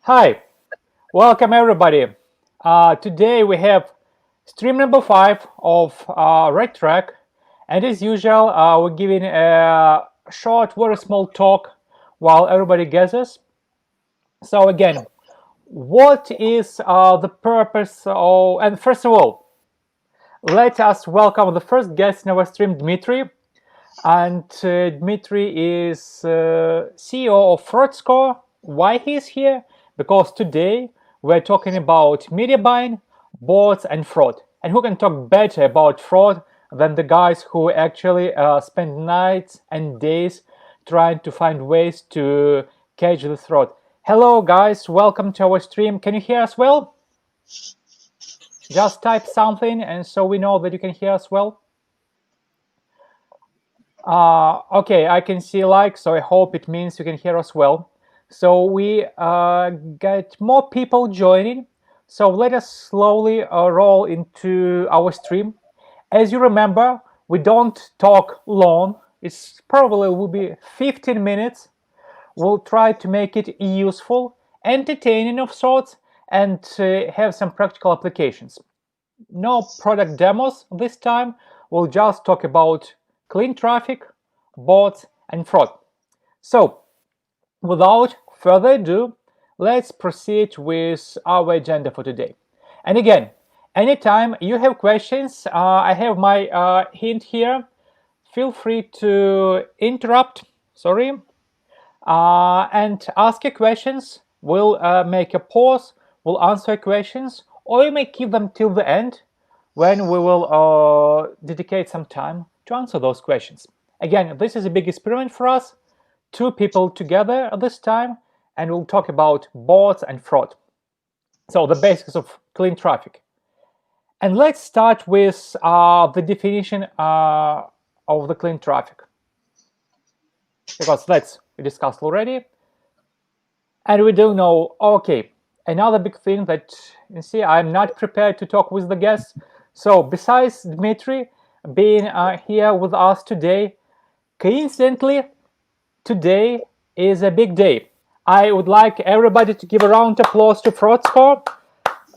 Hi, welcome everybody. Today we have stream number 5 of RedTrack, and as usual, we're giving a short, very small talk while everybody gathers. So again, what is the purpose of, and first of all, let us welcome the first guest in our stream, Dmitry. And Dmitry is CEO of FraudScore. Why he's here? Because today we're talking about media buying, bots, and fraud. And who can talk better about fraud than the guys who actually spend nights and days trying to find ways to catch the fraud? Hello, guys. Welcome to our stream. Can you hear us well? Just type something, and so we know that you can hear us well. Okay, I can see like, so I hope it means you can hear us well. So we get more people joining. So let us slowly roll into our stream. As you remember, we don't talk long. It's probably will be 15 minutes. We'll try to make it useful, entertaining of sorts, and have some practical applications. No product demos this time. We'll just talk about clean traffic, bots, and fraud. So, without further ado, let's proceed with our agenda for today. And again, anytime you have questions, I have my hint here. Feel free to interrupt, and ask your questions. We'll make a pause, we'll answer your questions, or you may keep them till the end when we will dedicate some time to answer those questions. Again, this is a big experiment for us. 2 people together at this time, and we'll talk about bots and fraud. So the basics of clean traffic. And let's start with the definition of the clean traffic, because that's we discussed already. And we do know, okay, another big thing that you see, I'm not prepared to talk with the guests. So besides Dmitry being here with us today, coincidentally, today is a big day. I would like everybody to give a round of applause to FraudScore.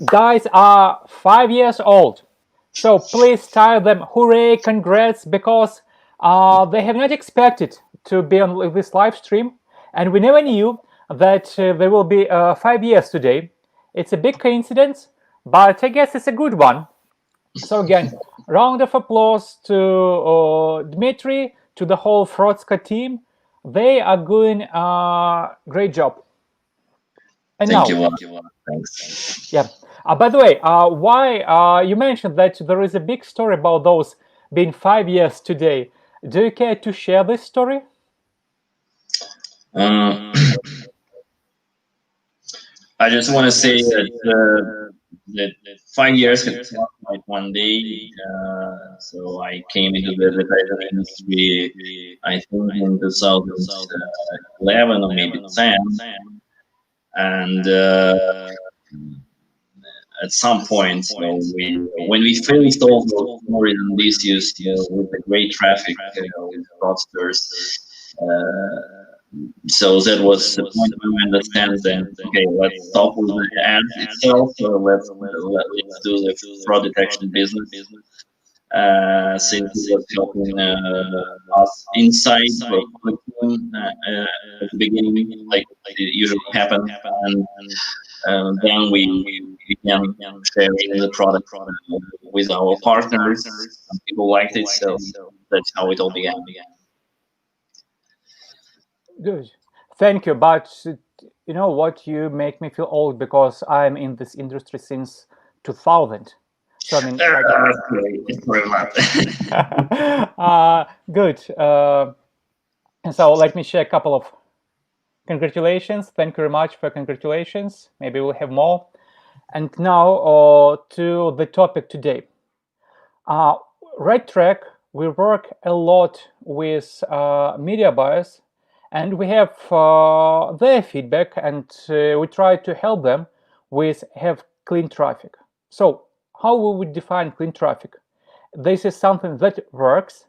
Guys are 5 years old. So please tell them hooray, congrats, because they have not expected to be on this live stream. And we never knew that there will be 5 years today. It's a big coincidence, but I guess it's a good one. So again, round of applause to Dmitry, to the whole FraudScore team. They are doing a great job. And Thank now, you. Thanks. yeah. By the way, why you mentioned that there is a big story about those being 5 years today. Do you care to share this story? I just want to say that 5 years can feel like one day. So I came into the advertising industry, I think in 2011 or maybe 10, and at some point, when we faced all those stories and issues with the great traffic, with fraudsters. So that was the point where we understand that, okay, let's stop with the ads itself, let's do the fraud detection business. Since it was helping us inside the team at the beginning, like it usually happens, and then we began sharing the product with our partners, and people liked it, so that's how it all began. Good. Thank you. But you know what? You make me feel old because I'm in this industry since 2000. So I mean, good. So let me share a couple of congratulations. Thank you very much for congratulations. Maybe we'll have more. And now to the topic today. RedTrack, we work a lot with media buyers, and we have their feedback, and we try to help them with have clean traffic. So how we would define clean traffic? This is something that works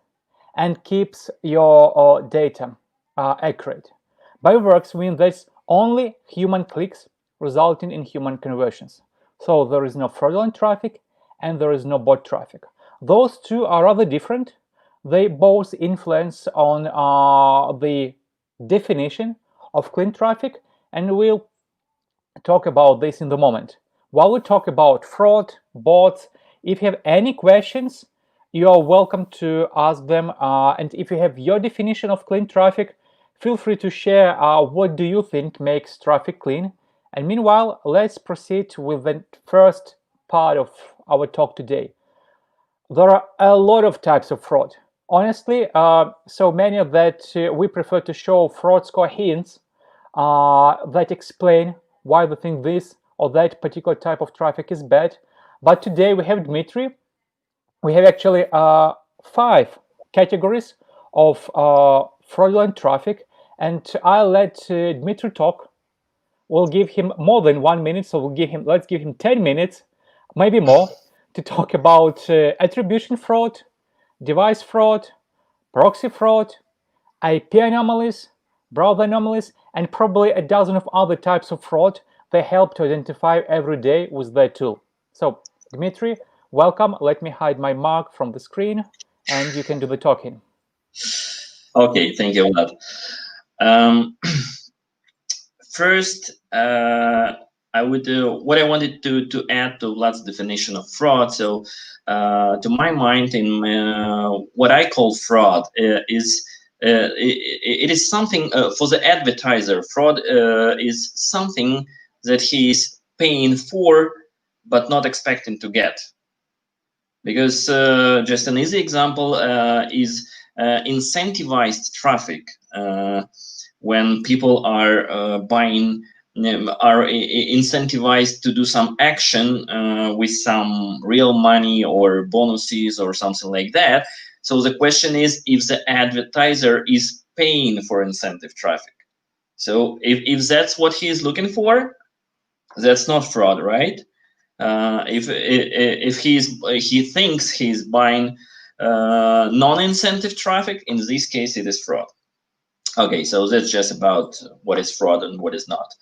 and keeps your data accurate. By works means that's only human clicks resulting in human conversions. So there is no fraudulent traffic and there is no bot traffic. Those two are rather different. They both influence on the definition of clean traffic, and we'll talk about this in the moment. While we talk about fraud, bots, if you have any questions, you are welcome to ask them. And if you have your definition of clean traffic, feel free to share what do you think makes traffic clean. And meanwhile, let's proceed with the first part of our talk today. There are a lot of types of fraud. Honestly, so many of that we prefer to show fraud score hints that explain why we think this or that particular type of traffic is bad. But today we have Dmitry. We have actually 5 categories of fraudulent traffic, and I'll let Dmitry talk. We'll give him more than 1 minute, so let's give him 10 minutes, maybe more, to talk about attribution fraud, device fraud, proxy fraud, IP anomalies, browser anomalies, and probably a dozen of other types of fraud they help to identify every day with their tool. So, Dmitry, welcome. Let me hide my mark from the screen, and you can do the talking. Okay, thank you a lot. First, I would what I wanted to add to Vlad's definition of fraud. So, to my mind, in what I call fraud is it is something for the advertiser. Fraud is something that he is paying for but not expecting to get. Because just an easy example is incentivized traffic. When people are buying, are incentivized to do some action with some real money or bonuses or something like that. So the question is if the advertiser is paying for incentive traffic. So if that's what he is looking for, that's not fraud, right? If he thinks he's buying non-incentive traffic, in this case it is fraud. Okay, so that's just about what is fraud and what is not.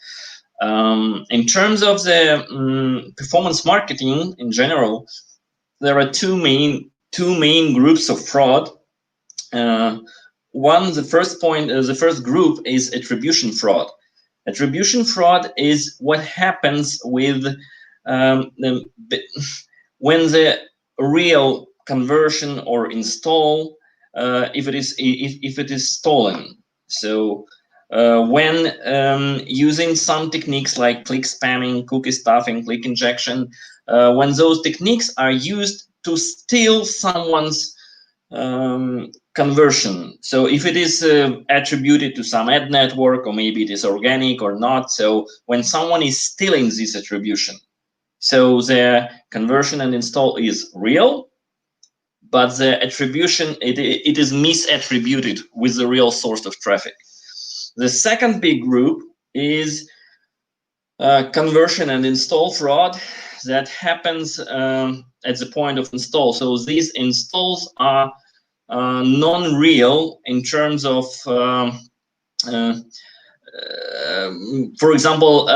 In terms of the performance marketing in general, there are two main groups of fraud. The first group is attribution fraud. Attribution fraud is what happens with when the real conversion or install, if it is stolen. So when using some techniques like click spamming, cookie stuffing, click injection, when those techniques are used to steal someone's conversion. So if it is attributed to some ad network, or maybe it is organic or not. So when someone is stealing this attribution, so the conversion and install is real, but the attribution, it is misattributed with the real source of traffic. The second big group is conversion and install fraud that happens at the point of install. So these installs are non-real in terms of for example,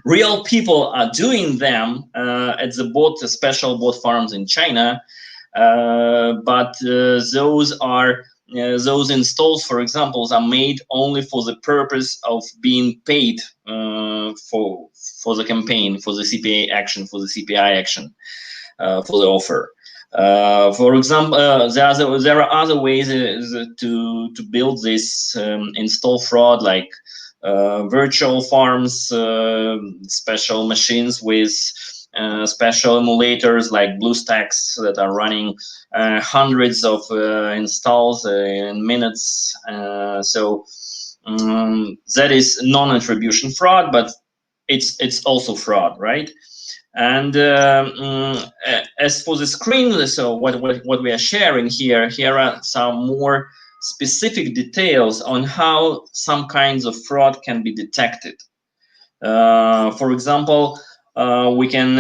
real people are doing them at the special bot farms in China, but those installs, for example, are made only for the purpose of being paid for the campaign, for the CPA action, for the CPI action, for the offer. For example, there are other ways to build this install fraud, like virtual farms, special machines with special emulators like BlueStacks that are running hundreds of installs in minutes. So that is non-attribution fraud, but it's also fraud, right? And as for the screen, so what we are sharing here are some more specific details on how some kinds of fraud can be detected. For example, we can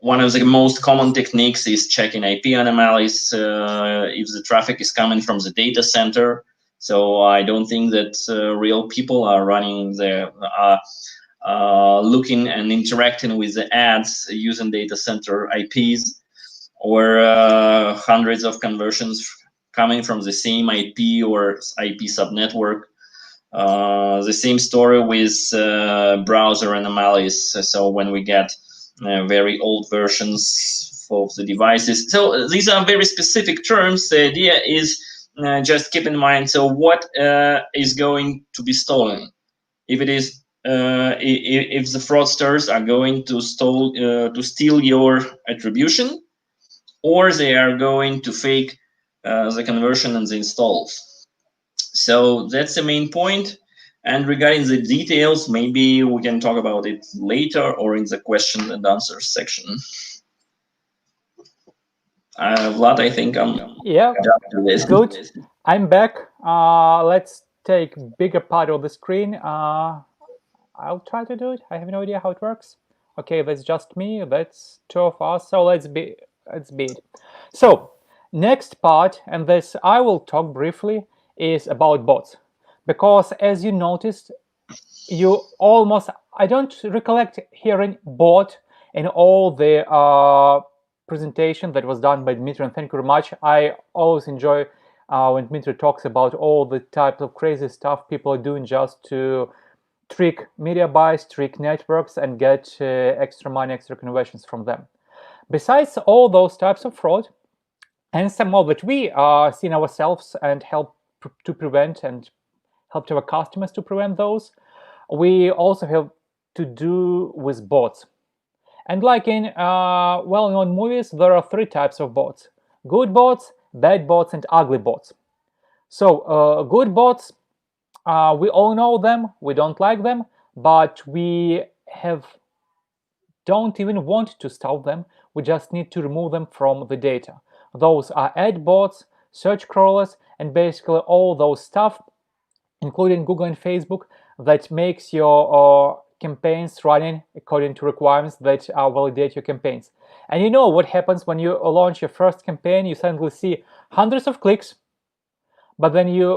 one of the most common techniques is checking IP anomalies if the traffic is coming from the data center. So I don't think that real people are running the looking and interacting with the ads using data center IPs, or hundreds of conversions coming from the same IP or IP subnetwork. The same story with browser anomalies. So when we get very old versions of the devices, so these are very specific terms. The idea is just keep in mind. So what is going to be stolen? If it is if the fraudsters are going to steal your attribution, or they are going to fake the conversion and the installs. So that's the main point. And regarding the details, maybe we can talk about it later or in the question and answer section. Vlad, I think I'm done with this. Good. I'm back. Let's take bigger part of the screen. I'll try to do it. I have no idea how it works. Okay, that's just me. That's two of us. So let's be it. So next part, and this I will talk briefly, is about bots, because as you noticed, I don't recollect hearing bot in all the presentation that was done by Dmitry, and thank you very much. I always enjoy when Dmitry talks about all the types of crazy stuff people are doing just to trick media buys, trick networks, and get extra money, extra conversions from them. Besides all those types of fraud, and some more that we seen ourselves and help to prevent and help our customers to prevent those, we also have to do with bots. And like in well-known movies, there are three types of bots: good bots, bad bots, and ugly bots. So good bots, we all know them, we don't like them, but we don't even want to stop them. We just need to remove them from the data. Those are ad bots, search crawlers, and basically all those stuff, including Google and Facebook, that makes your campaigns running according to requirements that validate your campaigns. And you know what happens when you launch your first campaign? You suddenly see hundreds of clicks, but then you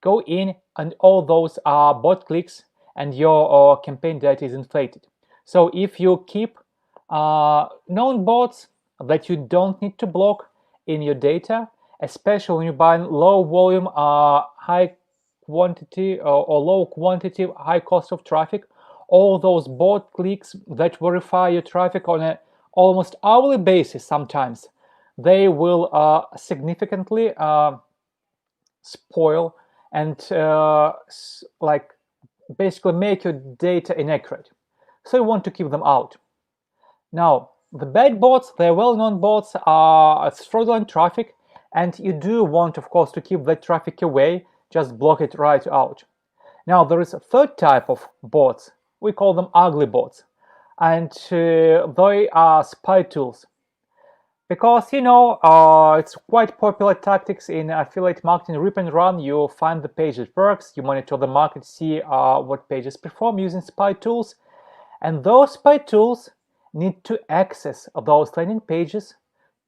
go in and all those are bot clicks, and your campaign data is inflated. So if you keep known bots that you don't need to block in your data, especially when you buy low volume, high quantity or low quantity, high cost of traffic, all those bot clicks that verify your traffic on an almost hourly basis sometimes, they will significantly spoil and like basically make your data inaccurate. So you want to keep them out. Now, the bad bots, they're well-known bots, are fraudulent traffic, and you do want, of course, to keep that traffic away, just block it right out. Now, there is a third type of bots. We call them ugly bots, and they are spy tools. Because, it's quite popular tactics in affiliate marketing, rip and run. You find the page that works, you monitor the market, see what pages perform using spy tools, and those spy tools need to access those landing pages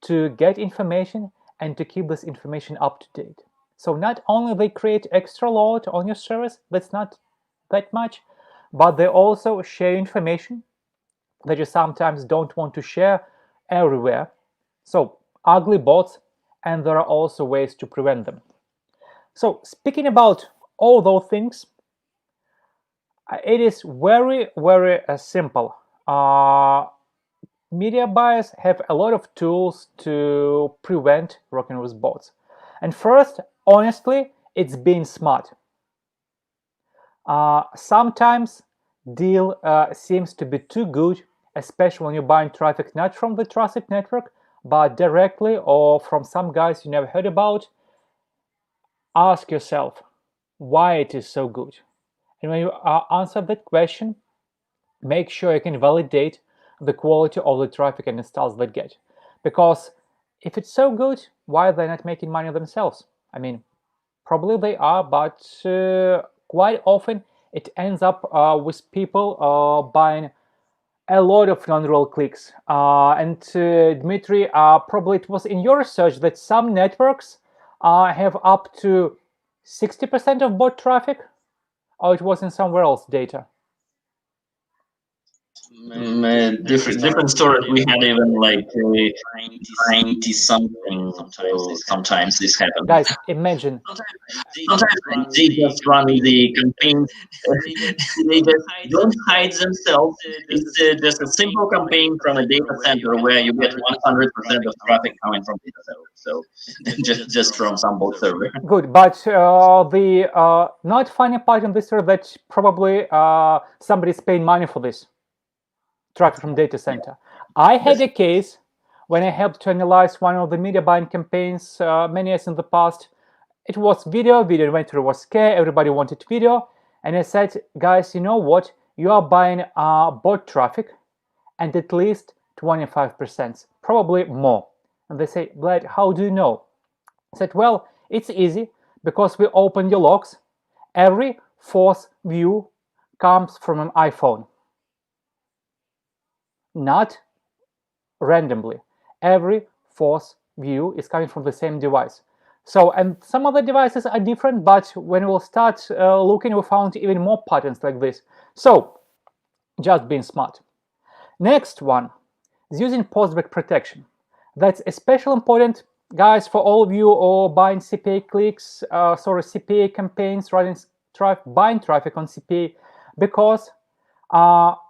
to get information and to keep this information up to date. So not only they create extra load on your service, that's not that much, but they also share information that you sometimes don't want to share everywhere. So ugly bots, and there are also ways to prevent them. So speaking about all those things, it is very, very simple. Media buyers have a lot of tools to prevent working with bots. And first, honestly, it's being smart. Sometimes deal seems to be too good, especially when you're buying traffic not from the trusted network, but directly or from some guys you never heard about. Ask yourself why it is so good. And when you answer that question, make sure you can validate the quality of the traffic and installs they get. Because if it's so good, why are they not making money themselves? I mean, probably they are, but quite often it ends up with people buying a lot of non-real clicks. And Dmitry, probably it was in your research that some networks have up to 60% of bot traffic, or it was in somewhere else data? Different stories. We had even like 90 something. So sometimes this happens. Guys, imagine. Sometimes they just run the campaigns. They just don't hide themselves. It's just a simple campaign from a data center where you get 100% of traffic coming from data center. So just from some bot server. Good, but the not funny part in this is that probably somebody's paying money for this traffic from data center. I had a case when I helped to analyze one of the media buying campaigns many years in the past. It was video inventory was scarce, everybody wanted video, and I said, guys, you know what? You are buying bot traffic, and at least 25%, probably more. And they say, Vlad, how do you know? I said, well, it's easy because we open your logs. Every fourth view comes from an iPhone, not randomly. Every fourth view is coming from the same device. So, and some other devices are different, but when we'll start looking, we found even more patterns like this. So, just being smart. Next one is using postback protection. That's especially important, guys, for all of you who are buying CPA clicks, CPA campaigns, running buying traffic on CPA, because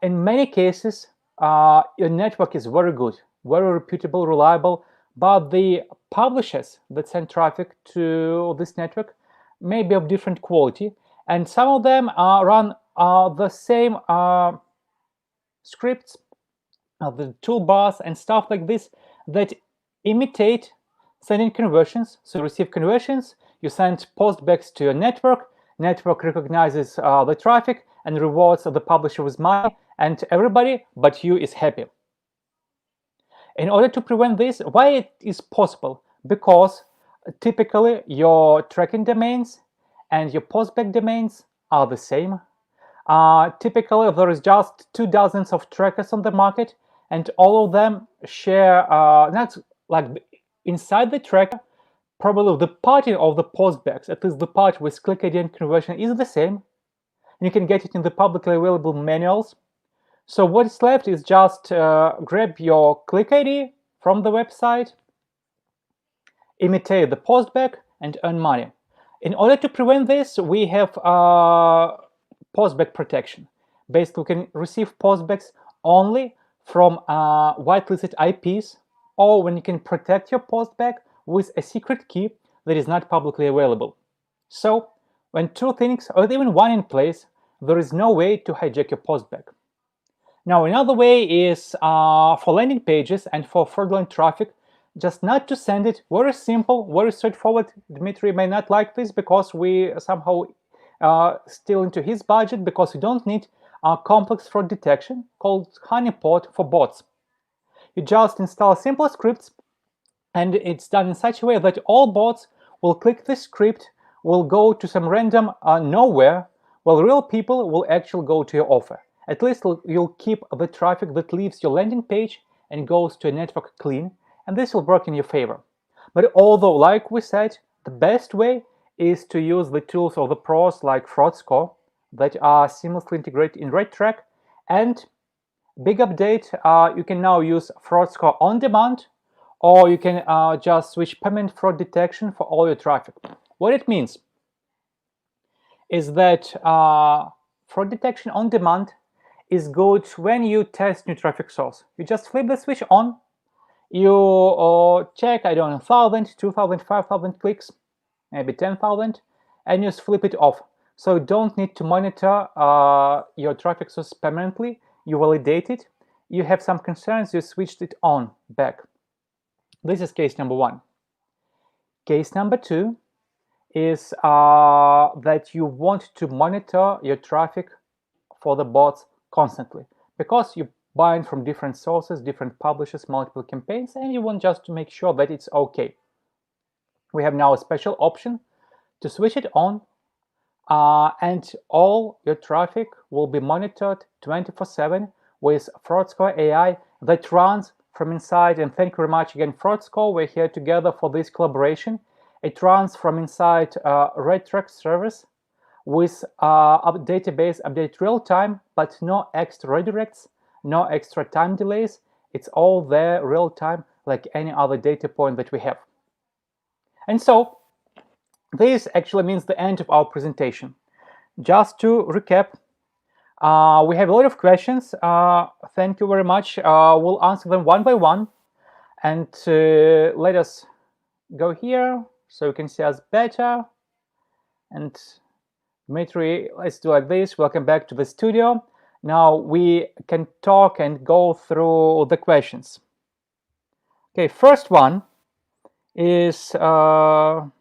in many cases, your network is very good, very reputable, reliable, but the publishers that send traffic to this network may be of different quality, and some of them run the same scripts, the toolbars and stuff like this that imitate sending conversions. So you receive conversions, you send postbacks to your network recognizes the traffic and rewards the publisher with money, and everybody but you is happy. In order to prevent this, why it is possible? Because typically your tracking domains and your postback domains are the same. Typically there is just 24 of trackers on the market, and all of them share not like inside the tracker, probably the party of the postbacks, at least the part with click ID and conversion, is the same. You can get it in the publicly available manuals. So what is left is just grab your click ID from the website, imitate the postback, and earn money. In order to prevent this, we have postback protection. Basically, we can receive postbacks only from whitelisted IPs, or when you can protect your postback with a secret key that is not publicly available. So when two things, or even one in place, there is no way to hijack your postback. Now, another way is for landing pages and for fraudulent traffic, just not to send it. Very simple, very straightforward. Dmitry may not like this because we somehow still into his budget, because we don't need a complex fraud detection called honeypot for bots. You just install simple scripts, and it's done in such a way that all bots will click this script, will go to some random nowhere, while real people will actually go to your offer. At least you'll keep the traffic that leaves your landing page and goes to a network clean, and this will work in your favor. But although, like we said, the best way is to use the tools of the pros like FraudScore that are seamlessly integrated in RedTrack. And big update, you can now use FraudScore on demand, or you can just switch payment fraud detection for all your traffic. What it means is that fraud detection on demand is good when you test new traffic source. You just flip the switch on, you check, I don't know, 1,000, 2,000, 5,000 clicks, maybe 10,000, and you flip it off. So you don't need to monitor your traffic source permanently. You validate it. You have some concerns, you switched it on back. This is case number one. Case number two is that you want to monitor your traffic for the bots constantly, because you're buying from different sources, different publishers, multiple campaigns, and you want just to make sure that it's okay. We have now a special option to switch it on, and all your traffic will be monitored 24/7 with FraudScore AI that runs from inside. And thank you very much again, FraudScore. We're here together for this collaboration, It runs from inside RedTrack service with database update real time, but no extra redirects, no extra time delays. It's all there real time, like any other data point that we have. And so this actually means the end of our presentation. Just to recap, we have a lot of questions. Thank you very much. We'll answer them one by one. And let us go here so you can see us better. And Dmitry, let's do like this. Welcome back to the studio. Now we can talk and go through the questions. Okay, first one is, wow,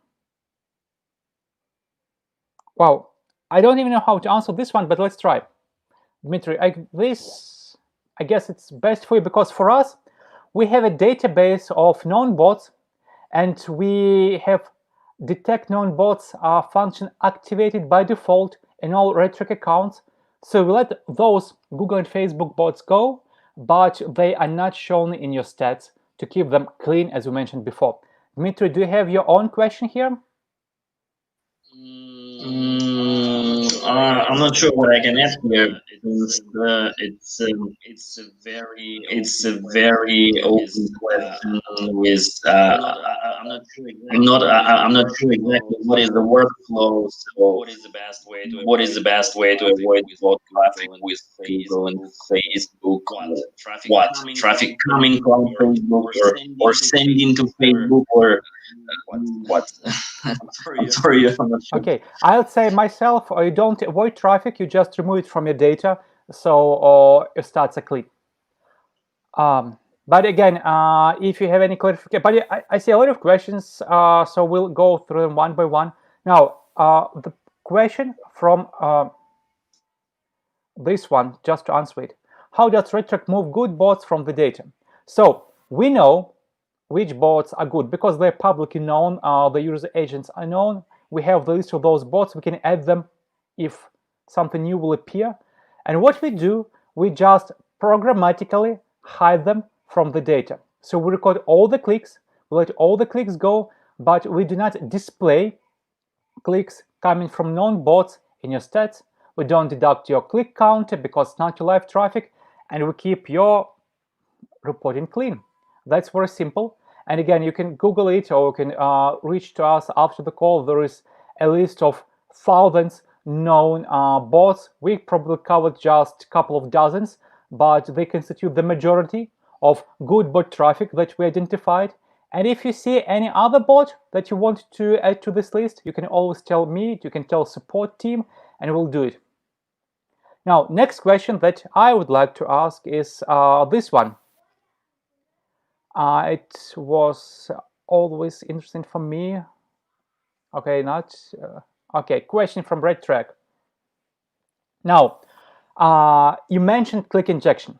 I don't even know how to answer this one, but let's try. Dmitry, I guess it's best for you, because for us, we have a database of known bots, and we have detect known bots function activated by default in all RedTrack accounts. So we let those Google and Facebook bots go, but they are not shown in your stats to keep them clean, as we mentioned before. Dmitry, do you have your own question here? I'm not sure what I can add here, since it's a very open question with I'm not sure exactly what is the workflow. So what is the best way to avoid bot traffic with Google and Facebook? What traffic coming from Facebook or sending to Facebook or what? I'm sorry, I'm not sure. Okay, I'll say myself, you don't avoid traffic, you just remove it from your data, so your stats are clean. But again, if you have any clarification, but I see a lot of questions, so we'll go through them one by one. Now, the question from this one, just to answer it, how does RedTrack move good bots from the data? So we know which bots are good because they're publicly known, the user agents are known. We have the list of those bots. We can add them if something new will appear. And what we do, we just programmatically hide them from the data. So we record all the clicks, we let all the clicks go, but we do not display clicks coming from known bots in your stats. We don't deduct your click counter because it's not your live traffic, and we keep your reporting clean. That's very simple. And again, you can Google it, or you can reach to us after the call. There is a list of thousands known bots. We probably covered just a couple of dozens, but they constitute the majority of good bot traffic that we identified. And if you see any other bot that you want to add to this list, you can always tell me, you can tell support team, and we'll do it. Now, next question that I would like to ask is this one. It was always interesting for me. Okay, not okay. Question from RedTrack. Now, you mentioned click injection,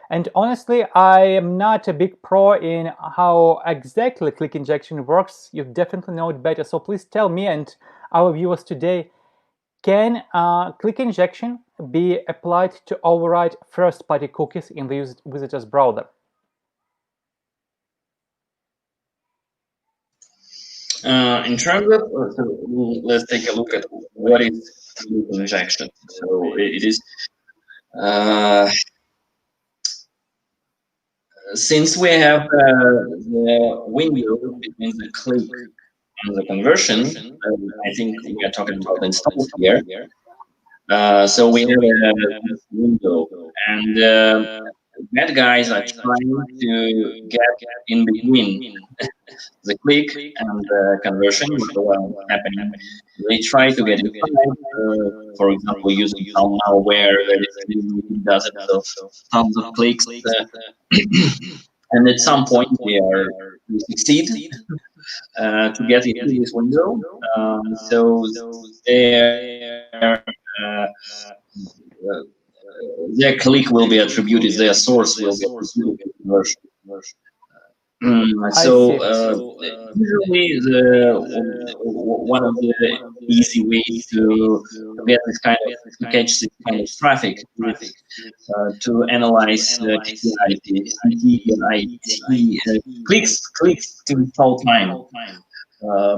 and honestly, I am not a big pro in how exactly click injection works. You definitely know it better, so please tell me and our viewers today. Can click injection be applied to override first-party cookies in the visitor's browser? In terms of, so let's take a look at what is click injection. So it is, since we have the window between the click and the conversion, I think we are talking about install here. So we have a window, and bad guys are trying to get in between the click and the conversion while happening. They try to get inside, for example, using some malware that is dozens of tons of clicks, and at some point they succeed to get into this window. So their click will be attributed, their source will be attributed to conversion. Usually one of the easy ways to get this kind of to catch this kind of traffic is to analyze TTIT, clicks to install time.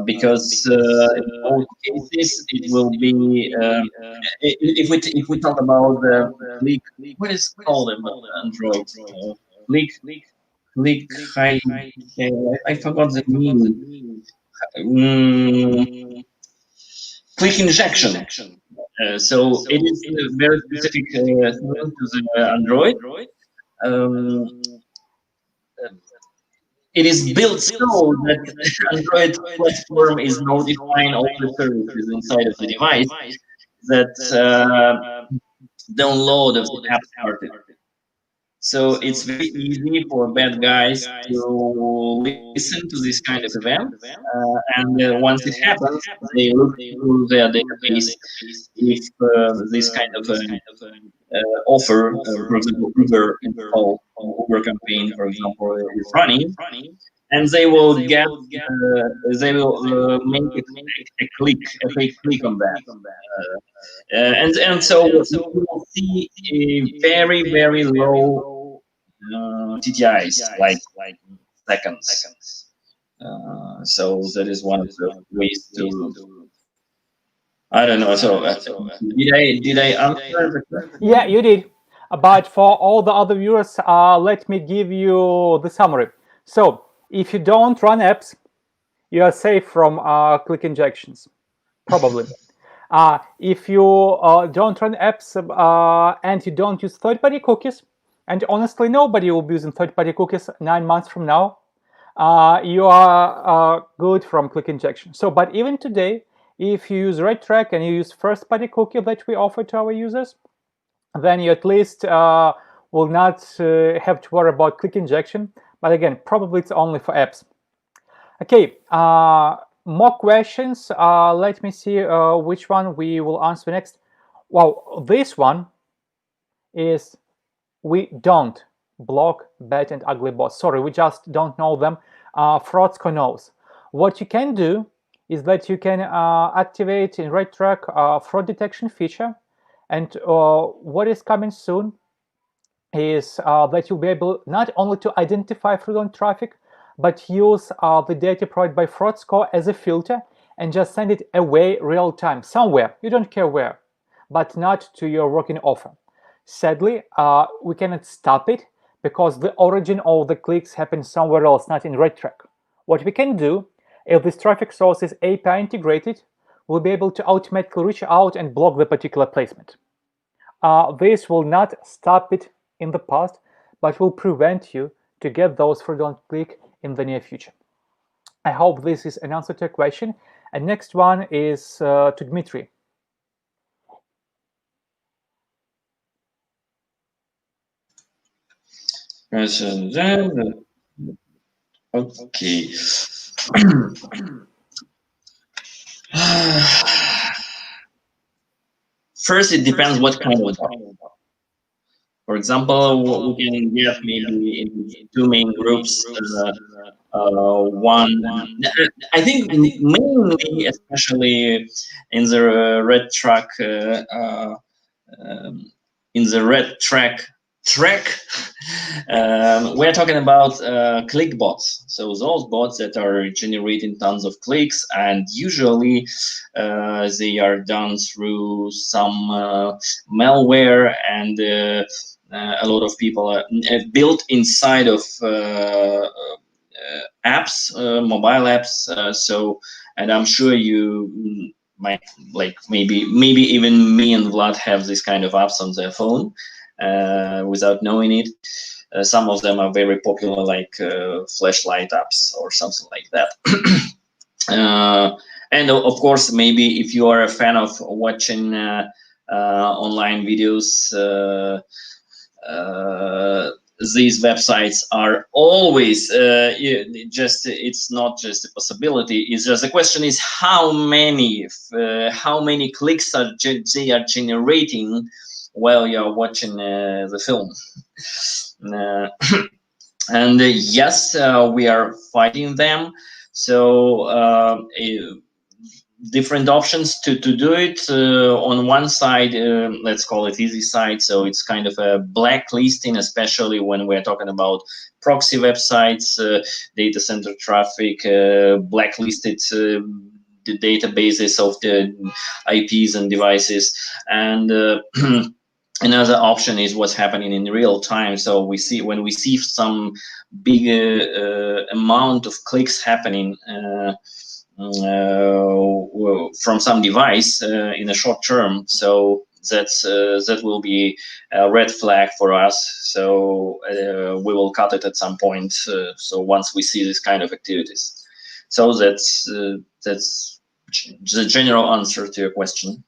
because in both cases it will be if we talk about the click, what is called in Android, click click high, I forgot the name. Mm, click injection. So it is a very specific thing to the Android. Um, it is built so that Android platform is notifying all the services inside of the device that download of the app started. So it's very easy for bad guys to listen to this kind of event, and once it happens, they look through their database if this kind of offer, for example, Uber install, Uber campaign, for example, is running, and they will get, make a click, a fake click on that. And so you will see a very low TTIs, like seconds. So that is one of the ways to. I don't know. So did I answer the Yeah, question? you did. But for all the other viewers, let me give you the summary. So, if you don't run apps, you are safe from click injections, probably. If you don't run apps and you don't use third-party cookies, and honestly, nobody will be using third-party cookies 9 months from now, you are good from click injection. So, but even today, if you use RedTrack and you use first-party cookie that we offer to our users, then you at least will not have to worry about click injection. But again, probably it's only for apps. Okay, more questions. Let me see which one we will answer next. Well, this one is we don't block bad and ugly bots. Sorry, we just don't know them. Fraudster knows. What you can do is that you can activate in RedTrack fraud detection feature. And what is coming soon is that you'll be able not only to identify fraudulent traffic, but use the data provided by Fraudster as a filter and just send it away real time, somewhere, you don't care where, but not to your working offer. Sadly, we cannot stop it because the origin of the clicks happens somewhere else, not in RedTrack. What we can do, if this traffic source is API integrated, we'll be able to automatically reach out and block the particular placement. This will not stop it in the past, but will prevent you to get those fraudulent clicks in the near future. I hope this is an answer to your question. And next one is to Dmitry. Okay. First, it depends what kind of bot. For example, we can get maybe in two main groups. One, I think mainly, especially in the red track, in the red track, we're talking about click bots. So those bots that are generating tons of clicks, and usually they are done through some malware and a lot of people are built inside of apps, mobile apps. So, and I'm sure you might, like, maybe even me and Vlad have this kind of apps on their phone without knowing it. Some of them are very popular, like flashlight apps or something like that. And of course, maybe if you are a fan of watching online videos, these websites are always it's not just a possibility, it's just the question is how many clicks are they are generating while you're watching the film. And yes, we are fighting them. So different options to do it. On one side, let's call it easy side, so it's kind of a blacklisting, especially when we're talking about proxy websites, data center traffic, blacklisted the databases of the IPs and devices, and another option is what's happening in real time. So we see when we see some big amount of clicks happening from some device in a short term. So that will be a red flag for us. So we will cut it at some point. So once we see this kind of activities, so that's the general answer to your question.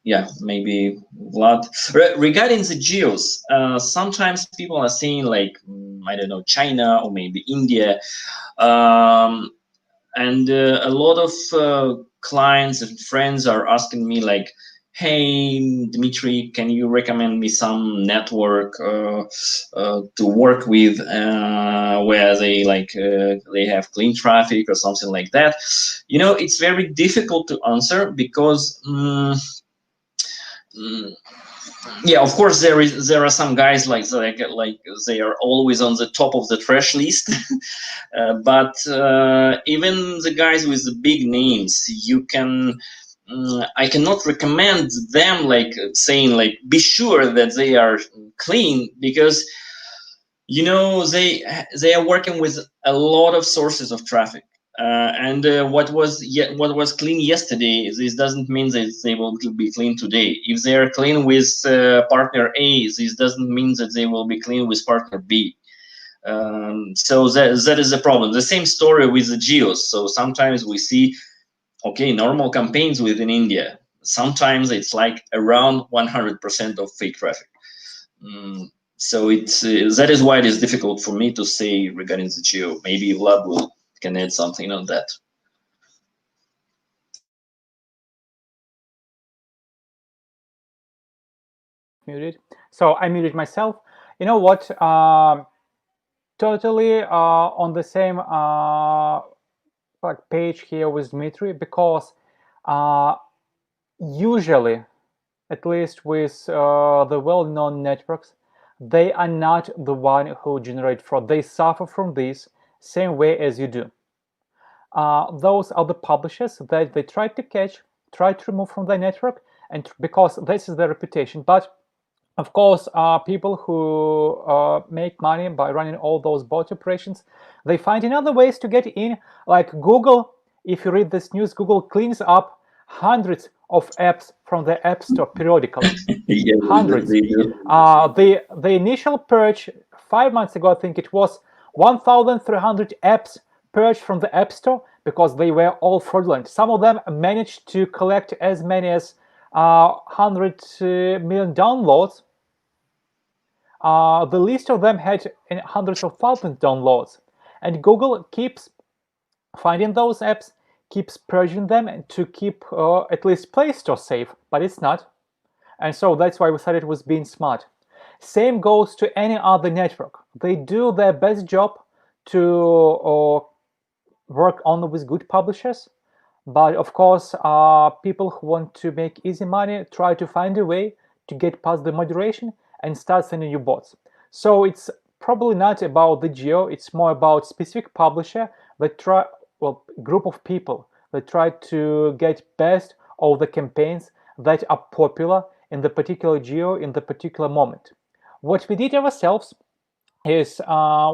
Yeah, maybe Vlad. Regarding the geos, sometimes people are saying like, I don't know, China or maybe India. And a lot of clients and friends are asking me like, hey Dmitry, can you recommend me some network to work with where they have clean traffic or something like that. It's very difficult to answer because yeah, of course there are some guys like they are always on the top of the trash list. But even the guys with the big names, I cannot recommend them like saying like be sure that they are clean, because they are working with a lot of sources of traffic. And what was clean yesterday, this doesn't mean that they will be clean today. If they are clean with partner A, this doesn't mean that they will be clean with partner B. So that is the problem. The same story with the geos. So sometimes we see, okay, normal campaigns within India. Sometimes it's like around 100% of fake traffic. So it's that is why it is difficult for me to say regarding the geo. Maybe Vlad can add something on that. Muted. So I muted myself. You know what? Totally on the same page here with Dmitry, because usually, at least with the well-known networks, they are not the one who generate fraud. They suffer from this same way as you do. Those are the publishers that they try to catch, try to remove from their network, and because this is their reputation. But of course, people who make money by running all those bot operations, they find other ways to get in, like Google. If you read this news, Google cleans up hundreds of apps from the App Store periodically. Yeah, Hundreds. they do. The initial purge 5 months ago, I think it was 1,300 apps purged from the App Store because they were all fraudulent. Some of them managed to collect as many as 100 million downloads. The list of them had hundreds of thousands downloads, and Google keeps finding those apps, keeps purging them to keep at least Play Store safe, but it's not. And so that's why we said it was being smart. Same goes to any other network. They do their best job to work on with good publishers, but of course, people who want to make easy money try to find a way to get past the moderation and start sending you bots. So it's probably not about the geo, it's more about specific publisher that group of people that try to get best of the campaigns that are popular in the particular geo in the particular moment. What we did ourselves is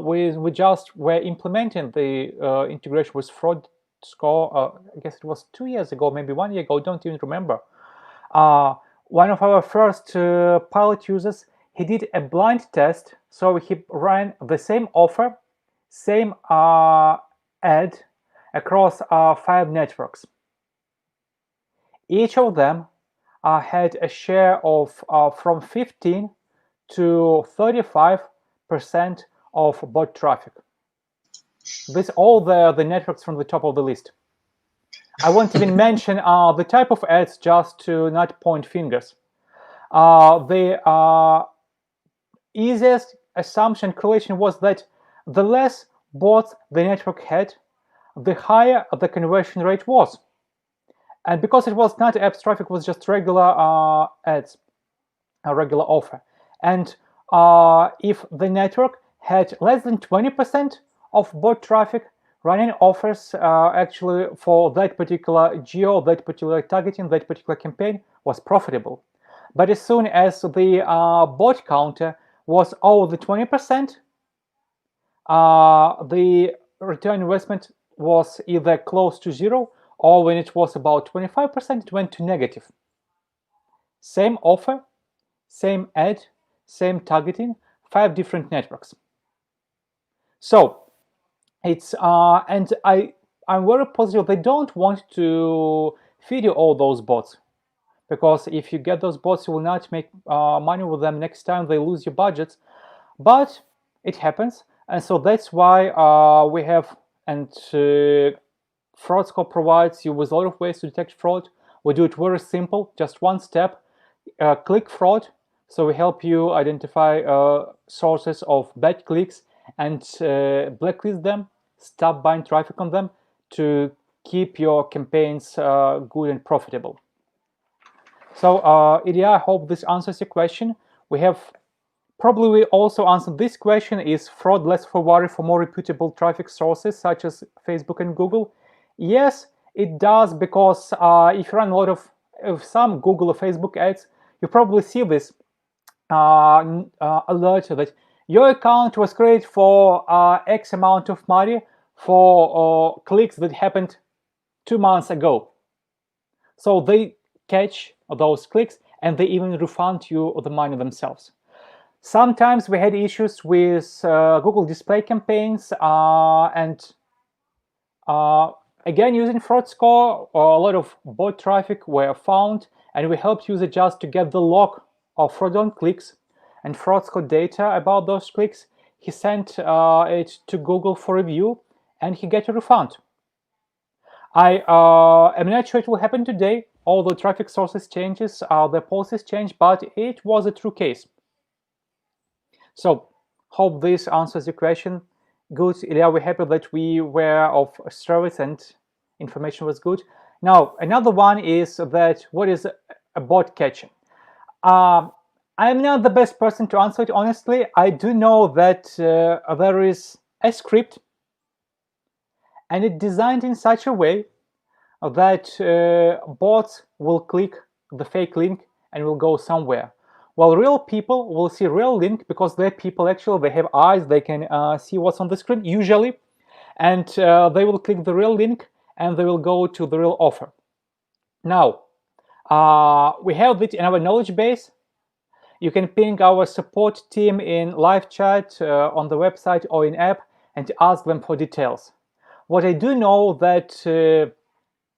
we just were implementing the integration with fraud score. I guess it was 2 years ago, maybe 1 year ago, don't even remember. One of our first pilot users, he did a blind test. So he ran the same offer, same ad across 5 networks. Each of them had a share of from 15 to 35% of bot traffic. This all the networks from the top of the list. I won't even mention the type of ads, just to not point fingers. The easiest assumption correlation was that the less bots the network had, the higher the conversion rate was. And because it was not apps traffic, it was just regular ads, a regular offer. And if the network had less than 20% of bot traffic, running offers actually for that particular geo, that particular targeting, that particular campaign was profitable. But as soon as the bot counter was over the 20%, the return investment was either close to zero, or when it was about 25%, it went to negative. Same offer, same ad, same targeting, 5 different networks. So it's and I'm very positive they don't want to feed you all those bots, because if you get those bots, you will not make money with them next time. They lose your budgets. But it happens, and so that's why we have, and FraudScope provides you with a lot of ways to detect fraud. We do it very simple, just one step. Click fraud. So we help you identify sources of bad clicks and blacklist them, stop buying traffic on them to keep your campaigns good and profitable. So Ilya, I hope this answers your question. We have probably we also answered this question: is fraud less of a worry for more reputable traffic sources such as Facebook and Google? Yes, it does, because if you run a lot of some Google or Facebook ads, you probably see this alert that your account was created for X amount of money for clicks that happened 2 months ago. So they catch those clicks and they even refund you the money themselves. Sometimes we had issues with Google display campaigns, and again, using fraud score, a lot of bot traffic were found, and we helped users just to get the log of fraudulent clicks and fraud score data about those clicks. He sent it to Google for review, and he got a refund. I am not sure it will happen today, although traffic sources changes, the policies change, but it was a true case. So hope this answers your question. Good, Ilya, we're happy that we were of service and information was good. Now, another one is that what is a bot catcher? I'm not the best person to answer it, honestly. I do know that there is a script, and it's designed in such a way that bots will click the fake link and will go somewhere. While real people will see real link, because they're people actually, they have eyes, they can see what's on the screen usually, and they will click the real link and they will go to the real offer. Now, we have it in our knowledge base. You can ping our support team in live chat on the website or in app and ask them for details. What I do know that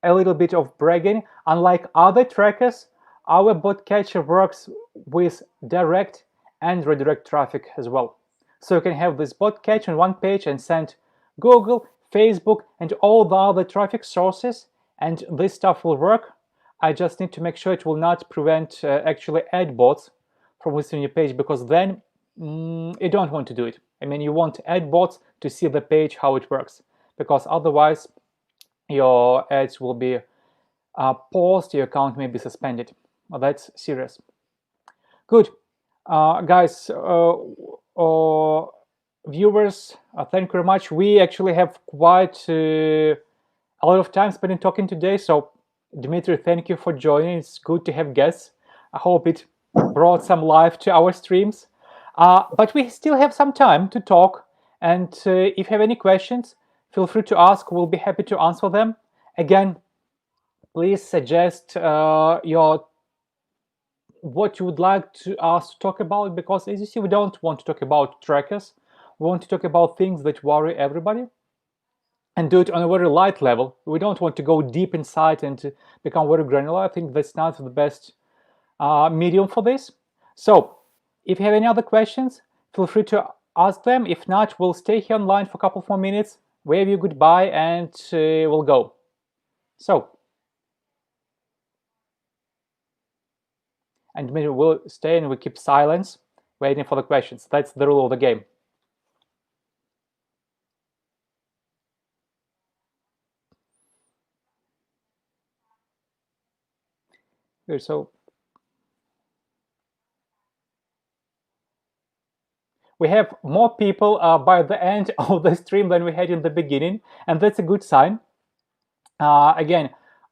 a little bit of bragging, unlike other trackers, our bot catcher works with direct and redirect traffic as well. So you can have this bot catch on one page and send Google, Facebook, and all the other traffic sources, and this stuff will work. I just need to make sure it will not prevent actually ad bots from visiting your page, because then you don't want to do it. I mean, you want ad bots to see the page, how it works, because otherwise your ads will be paused, your account may be suspended. Well, that's serious. Good. Guys, viewers, thank you very much. We actually have quite a lot of time spent talking today. So, Dmitry, thank you for joining. It's good to have guests. I hope it brought some life to our streams. But we still have some time to talk. And if you have any questions, feel free to ask. We'll be happy to answer them. Again, please suggest what you would like us to talk about, because as you see, we don't want to talk about trackers. We want to talk about things that worry everybody and do it on a very light level. We don't want to go deep inside and to become very granular. I think that's not the best medium for this. So if you have any other questions, feel free to ask them. If not, we'll stay here online for a couple more minutes, wave you goodbye, and we'll go. So, and we'll stay and we keep silence, waiting for the questions. That's the rule of the game. Good. So we have more people by the end of the stream than we had in the beginning, and that's a good sign. Again,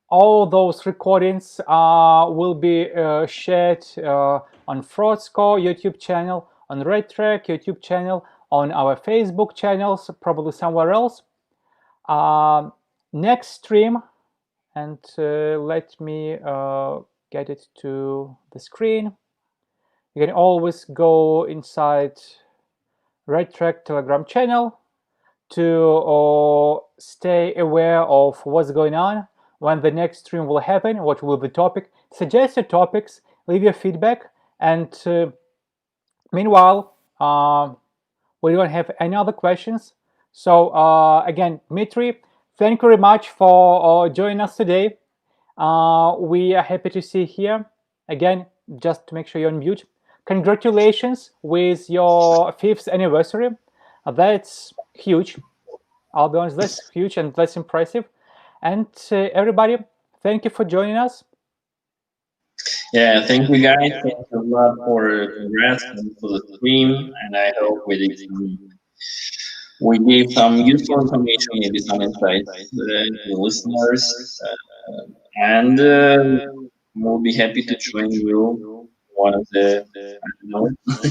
all those recordings will be shared on Fraud Score YouTube channel, on RedTrack YouTube channel, on our Facebook channels, probably somewhere else. Next stream, and let me get it to the screen. You can always go inside RedTrack Telegram channel to stay aware of what's going on, when the next stream will happen, what will be the topic. Suggest your topics, leave your feedback, and meanwhile, we don't have any other questions. So again, Dmitry, thank you very much for joining us today. We are happy to see you here. Again, just to make sure you're on mute. Congratulations with your 5th anniversary. That's huge. I'll be honest, that's huge and that's impressive. And everybody, thank you for joining us. Yeah, thank you guys. Thank you a lot for congrats and for the stream, and I hope we gave some useful information, maybe some insights to the listeners, and we'll be happy to join you one of the I don't know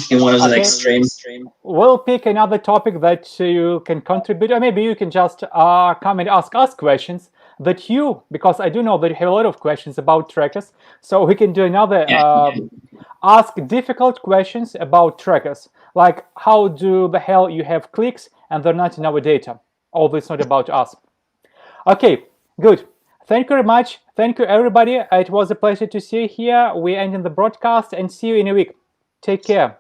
in one of the next streams. We'll pick another topic that you can contribute, or maybe you can just come and ask us questions that you, because I do know that you have a lot of questions about trackers, so we can do another ask difficult questions about trackers, like how do the hell you have clicks and they're not in our data, although it's not about us. Okay, good. Thank you very much. Thank you, everybody. It was a pleasure to see you here. We're ending the broadcast, and see you in a week. Take care.